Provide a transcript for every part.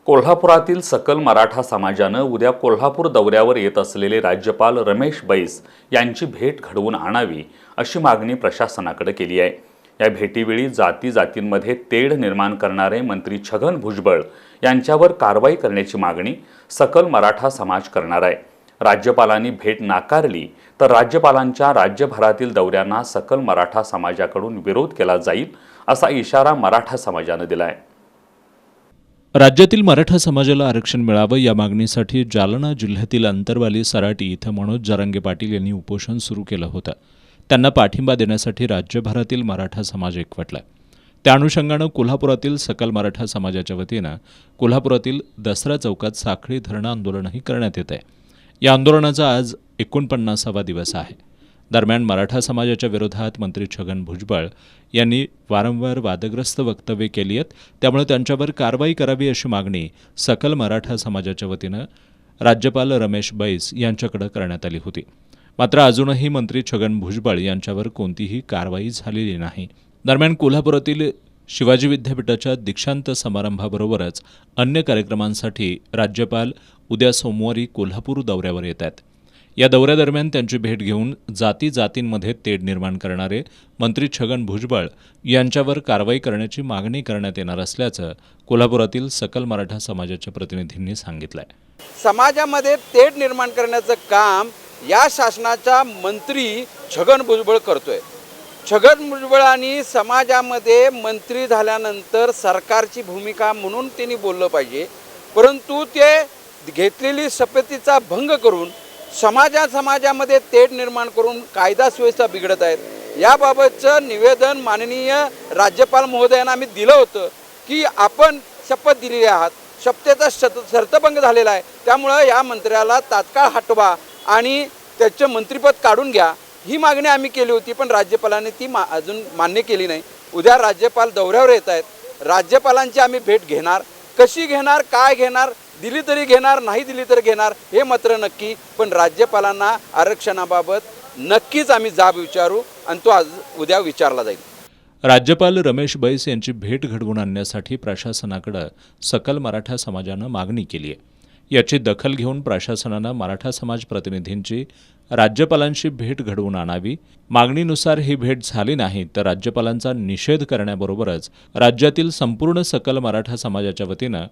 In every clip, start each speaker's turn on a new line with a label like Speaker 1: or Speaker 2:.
Speaker 1: कोल्हापुरातील सकल मराठा समाजानं उद्या कोल्हापूर दौऱ्यावर येत असलेले राज्यपाल रमेश बैस यांची भेट घडवून आणावी अशी मागणी प्रशासनाकडे केली आहे। या भेटीवेळी जातींमध्ये तेढ निर्माण करणारे मंत्री छगन भुजबळ यांच्यावर कारवाई करण्याची मागणी सकल मराठा समाज करणार आहे। राज्यपालांनी भेट नाकारली तर राज्यपालांच्या राज्यभरातील दौऱ्यांना सकल मराठा समाजाकडून विरोध केला जाईल असा इशारा मराठा समाजाने दिला आहे।
Speaker 2: राज्यातील मराठा समाजाला आरक्षण मिळावं या मागणीसाठी जालना जिल्ह्यातील अंतरवाली सराटी इथं मनोज जरांगे पाटील यांनी उपोषण सुरू केलं होतं। त्यांना पाठिंबा देण्यासाठी राज्यभरातील मराठा समाज एकवटला। त्या अनुषंगानं कोल्हापुरातील सकल मराठा समाजाच्या वतीनं कोल्हापुरातील दसरा चौकात साखळी धरणं आंदोलनही करण्यात येत आहे। या आंदोलनाचा आज 49वा दिवस आहे। दरम्यान मराठा समाजाच्या विरोधात मंत्री छगन भुजबळ यांनी वारंवार वादग्रस्त वक्तव्ये केली आहेत, त्यामुळे त्यांच्यावर कारवाई करावी अशी मागणी सकल मराठा समाजाच्या वतीनं राज्यपाल रमेश बैस यांच्याकडे करण्यात आली होती। मात्र अजूनही मंत्री छगन भुजबळ यांच्यावर कोणतीही कारवाई झालेली नाही। दरम्यान कोल्हापुरातील शिवाजी विद्यापीठाच्या दीक्षांत समारंभाबरोबरच अन्य कार्यक्रमांसाठी राज्यपाल उद्या सोमवारी कोल्हापूर दौऱ्यावर येत आहेत। या दौऱ्यादरम्यान त्यांची भेट घेऊन जातींमध्ये तेढ निर्माण करणारे मंत्री छगन भुजबळ यांच्यावर कारवाई करण्याची मागणी करण्यात येणार असल्याचं कोल्हापुरातील सकल मराठा समाजाच्या प्रतिनिधींनी सांगितलंय।
Speaker 3: समाजामध्ये तेढ निर्माण करण्याचं काम या शासनाचा मंत्री छगन भुजबळ करतोय। छगन भुजबळांनी समाजामध्ये मंत्री झाल्यानंतर सरकारची भूमिका म्हणून त्यांनी बोललं पाहिजे, परंतु ते घेतलेली शपथीचा भंग करून समाजामध्ये तेढ निर्माण करून कायदा सुव्यवस्था बिघडत आहेत। याबाबतचं निवेदन माननीय राज्यपाल महोदयांना आम्ही दिलं होतं की आपण शपथ दिलेली आहात, शपथेचा शर्तभंग झालेला आहे, त्यामुळं या मंत्र्याला तात्काळ हटवा आणि त्याचं मंत्रिपद काढून घ्या ही मागणी आम्ही केली होती, पण राज्यपालांनी ती अजून मान्य केली नाही। उद्या राज्यपाल दौऱ्यावर येत आहेत, राज्यपालांची आम्ही भेट घेणार, कशी घेणार, काय घेणार, दिली तरी घेणार, नाही दिली तर घेणार हे मात्र नक्की, पण राज्यपालांना आरक्षणाबाबत नक्कीच आम्ही जाब विचारू आणि तो आज उद्या विचारला जाईल।
Speaker 2: राज्यपाल रमेश बैस यांची भेट घडवून आणण्यासाठी प्रशासनाकडे सकल मराठा समाजानं मागणी केली आहे। याची दखल घेऊन प्रशासनानं मराठा समाज प्रतिनिधींची राज्यपालांशी भेट घडवून आणावी। मागणीनुसार ही भेट झाली नाही तर राज्यपालांचा निषेध करण्याबरोबरच राज्यातील संपूर्ण सकल मराठा समाजाच्या वतीनं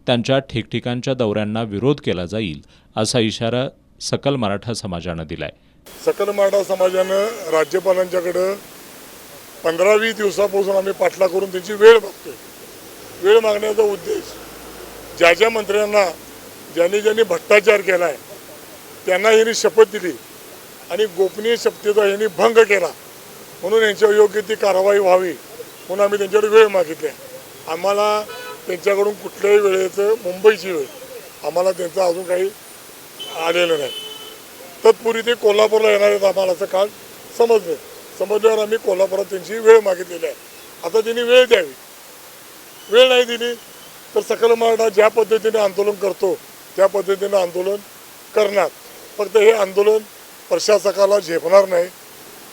Speaker 2: त्यांच्या ठिकठिकाणच्या दौऱ्यांना विरोध केला जाईल असा इशारा सकल मराठा समाजानं दिलाय।
Speaker 4: सकल मराठा समाजानं राज्यपालांच्याकडे 15-20 दिवसापासून आम्ही पाठला करून त्यांची वेळ मागतोय। वेळ मागण्याचा उद्देश ज्या मंत्र्यांना ज्यांनी भ्रष्टाचार केला आहे त्यांना यांनी शपथ दिली आणि गोपनीय शपथेचा यांनी भंग केला, म्हणून यांच्यावर योग्य ती कारवाई व्हावी म्हणून आम्ही त्यांच्याकडे वेळ मागितली आहे। आम्हाला त्यांच्याकडून कुठल्याही वेळेचं मुंबईची वेळ आम्हाला त्यांचं अजून काही आलेलं नाही। तत्पूर्वी ते कोल्हापूरला येणार आहेत आम्हाला असं काल समजल्यावर आम्ही कोल्हापुरात त्यांची वेळ मागितलेली आहे। आता त्यांनी वेळ द्यावी, वेळ नाही दिली तर सकल मराठा ज्या पद्धतीने आंदोलन करतो त्या पद्धतीने आंदोलन करणार। फक्त हे आंदोलन प्रशासकाला झेपणार नाही।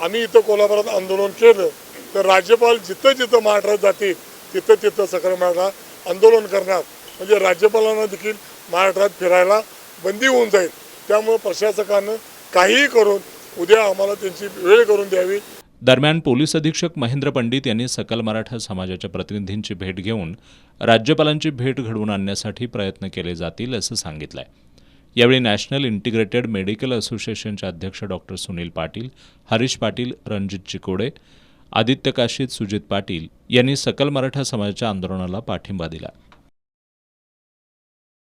Speaker 4: आम्ही इथं कोल्हापुरात आंदोलन केलं तर राज्यपाल जिथं महाराष्ट्रात जातील तिथं सकल मराठा आंदोलन करणार, म्हणजे राज्यपालांना देखील महाराष्ट्रात फिरायला बंदी होऊन जाईल। त्यामुळे प्रशासकानं काहीही करून उद्या आम्हाला त्यांची वेळ करून द्यावी।
Speaker 2: दरम्यान पोलीस अधीक्षक महेंद्र पंडित यांनी सकल मराठा समाजाच्या प्रतिनिधींची भेट घेऊन राज्यपालांची भेट घडवून आणण्यासाठी प्रयत्न केले जातील असं सांगितलंय। यावेळी नॅशनल इंटिग्रेटेड मेडिकल असोसिएशनचे अध्यक्ष डॉक्टर सुनील पाटील, हरीश पाटील, रणजित चिकोडे, आदित्य काशीद, सुजित पाटील यांनी सकल मराठा समाजाच्या आंदोलनाला पाठिंबा दिला।